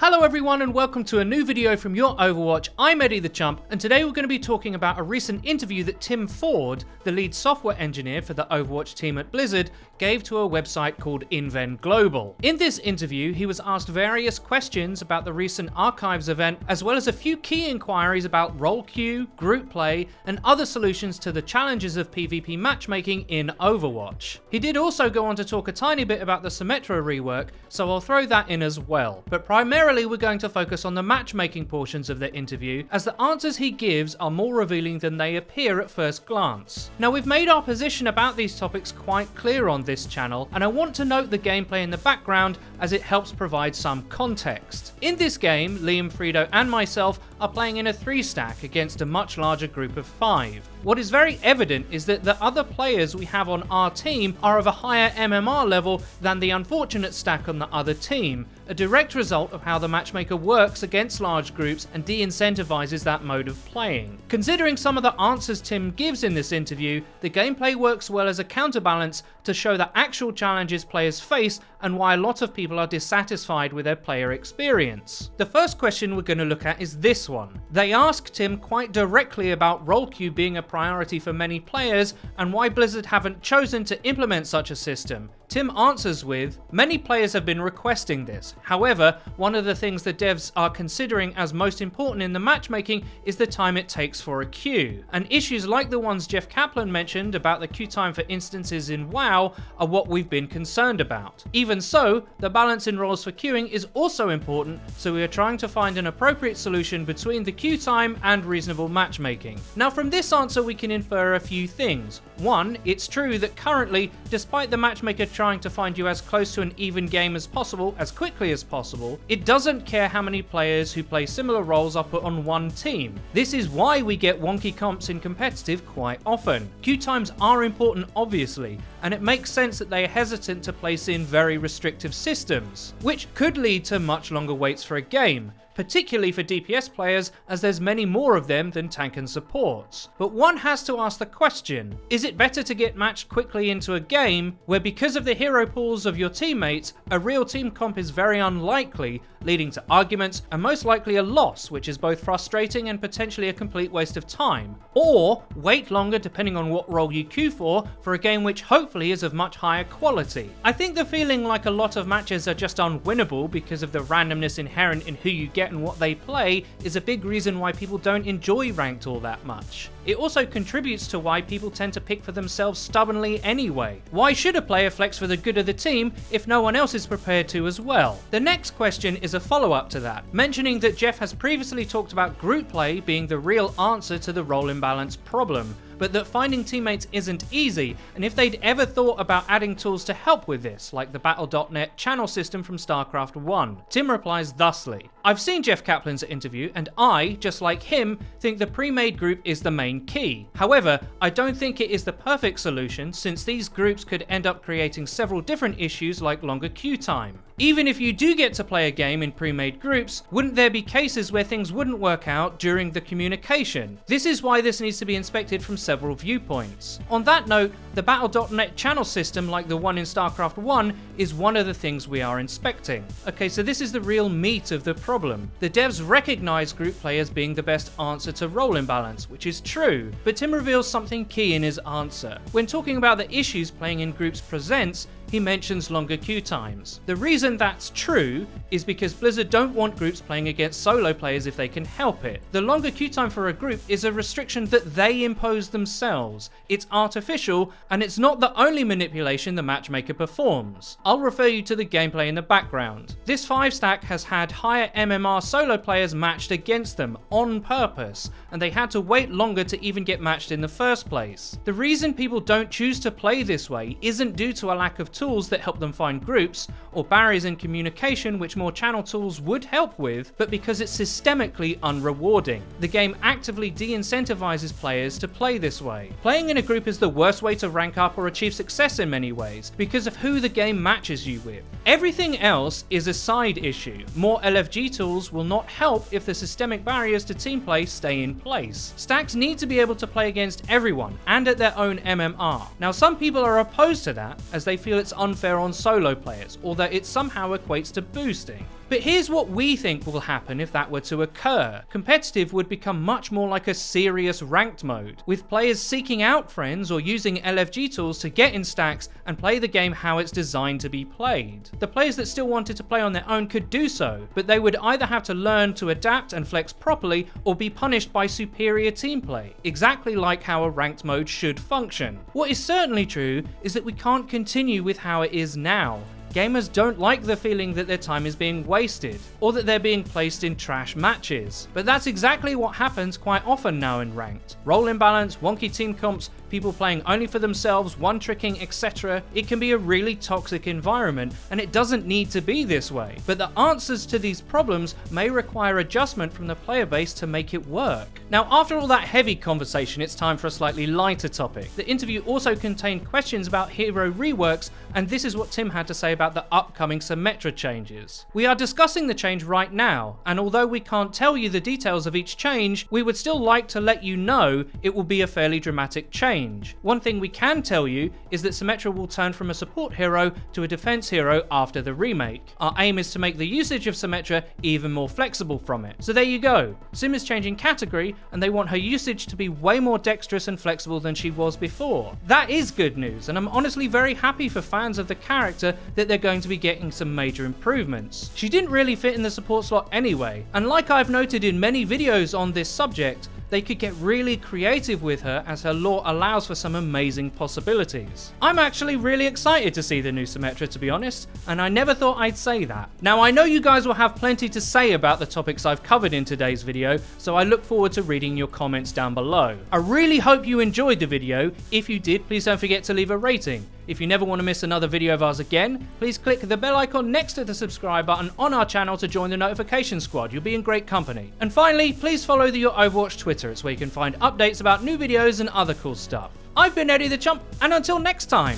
Hello everyone and welcome to a new video from Your Overwatch. I'm Eddie the Chump, and today we're going to be talking about a recent interview that Tim Ford, the lead software engineer for the Overwatch team at Blizzard, gave to a website called Invent Global. In this interview, he was asked various questions about the recent Archives event, as well as a few key inquiries about role queue, group play, and other solutions to the challenges of PvP matchmaking in Overwatch. He did also go on to talk a tiny bit about the Symmetra rework, so I'll throw that in as well. But primarily we're going to focus on the matchmaking portions of the interview, as the answers he gives are more revealing than they appear at first glance. Now, we've made our position about these topics quite clear on this channel, and I want to note the gameplay in the background as it helps provide some context. In this game, Liam, FREEDO and myself are playing in a 3-stack against a much larger group of 5. What is very evident is that the other players we have on our team are of a higher MMR level than the unfortunate stack on the other team, a direct result of how the matchmaker works against large groups and de-incentivizes that mode of playing. Considering some of the answers Tim gives in this interview, the gameplay works well as a counterbalance to show the actual challenges players face and why a lot of people are dissatisfied with their player experience. The first question we're going to look at is this one. They asked Tim quite directly about role queue being a priority for many players and why Blizzard haven't chosen to implement such a system. Tim answers with, "Many players have been requesting this. However, one of the things the devs are considering as most important in the matchmaking is the time it takes for a queue. And issues like the ones Jeff Kaplan mentioned about the queue time for instances in WoW are what we've been concerned about. Even so, the balance in roles for queuing is also important, so we are trying to find an appropriate solution between the queue time and reasonable matchmaking." Now, from this answer we can infer a few things. One, it's true that currently, despite the matchmaker trying to find you as close to an even game as possible, as quickly as possible, it doesn't care how many players who play similar roles are put on one team. This is why we get wonky comps in competitive quite often. Queue times are important, obviously, and it makes sense that they are hesitant to place in very restrictive systems, which could lead to much longer waits for a game, particularly for DPS players, as there's many more of them than tank and supports. But one has to ask the question, is it better to get matched quickly into a game where, because of the hero pools of your teammates, a real team comp is very unlikely, leading to arguments and most likely a loss, which is both frustrating and potentially a complete waste of time? Or wait longer, depending on what role you queue for a game which hopefully is of much higher quality? I think the feeling like a lot of matches are just unwinnable because of the randomness inherent in who you get and what they play is a big reason why people don't enjoy ranked all that much. It also contributes to why people tend to pick for themselves stubbornly anyway. Why should a player flex for the good of the team if no one else is prepared to as well? The next question is a follow-up to that, mentioning that Jeff has previously talked about group play being the real answer to the role imbalance problem, but that finding teammates isn't easy, and if they'd ever thought about adding tools to help with this, like the Battle.net channel system from StarCraft 1. Tim replies thusly, "I've seen Jeff Kaplan's interview, and I, just like him, think the pre-made group is the main key. However, I don't think it is the perfect solution, since these groups could end up creating several different issues like longer queue time. Even if you do get to play a game in pre-made groups, wouldn't there be cases where things wouldn't work out during the communication? This is why this needs to be inspected from several viewpoints." On that note, the Battle.net channel system, like the one in StarCraft 1, is one of the things we are inspecting. Okay, so this is the real meat of the problem. The devs recognize group play as being the best answer to role imbalance, which is true, but Tim reveals something key in his answer. When talking about the issues playing in groups presents, he mentions longer queue times. The reason that's true is because Blizzard don't want groups playing against solo players if they can help it. The longer queue time for a group is a restriction that they impose themselves. It's artificial, and it's not the only manipulation the matchmaker performs. I'll refer you to the gameplay in the background. This 5-stack has had higher MMR solo players matched against them on purpose, and they had to wait longer to even get matched in the first place. The reason people don't choose to play this way isn't due to a lack of tools that help them find groups, or barriers in communication which more channel tools would help with, but because it's systemically unrewarding. The game actively de-incentivizes players to play this way. Playing in a group is the worst way to rank up or achieve success in many ways, because of who the game matches you with. Everything else is a side issue. More LFG tools will not help if the systemic barriers to team play stay in place. Stacks need to be able to play against everyone, and at their own MMR. Now, some people are opposed to that, as they feel it's unfair on solo players, or that it's somehow somehow equates to boosting. But here's what we think will happen if that were to occur. Competitive would become much more like a serious ranked mode, with players seeking out friends or using LFG tools to get in stacks and play the game how it's designed to be played. The players that still wanted to play on their own could do so, but they would either have to learn to adapt and flex properly or be punished by superior team play, exactly like how a ranked mode should function. What is certainly true is that we can't continue with how it is now. Gamers don't like the feeling that their time is being wasted, or that they're being placed in trash matches. But that's exactly what happens quite often now in Ranked. Role imbalance, wonky team comps, people playing only for themselves, one-tricking, etc. It can be a really toxic environment, and it doesn't need to be this way. But the answers to these problems may require adjustment from the player base to make it work. Now, after all that heavy conversation, it's time for a slightly lighter topic. The interview also contained questions about hero reworks, and this is what Tim had to say about the upcoming Symmetra changes. We are discussing the change right now, and although we can't tell you the details of each change, we would still like to let you know it will be a fairly dramatic change. One thing we can tell you is that Symmetra will turn from a support hero to a defense hero after the remake. Our aim is to make the usage of Symmetra even more flexible from it. So there you go. Sim is changing category, and they want her usage to be way more dexterous and flexible than she was before. That is good news, and I'm honestly very happy for fans of the character that they're going to be getting some major improvements. She didn't really fit in the support slot anyway, and like I've noted in many videos on this subject, they could get really creative with her as her lore allows for some amazing possibilities. I'm actually really excited to see the new Symmetra, to be honest, and I never thought I'd say that. Now, I know you guys will have plenty to say about the topics I've covered in today's video, so I look forward to reading your comments down below. I really hope you enjoyed the video. If you did, please don't forget to leave a rating. If you never want to miss another video of ours again, please click the bell icon next to the subscribe button on our channel to join the notification squad. You'll be in great company. And finally, please follow the Your Overwatch Twitter. It's where you can find updates about new videos and other cool stuff. I've been Eddie the Chump, and until next time.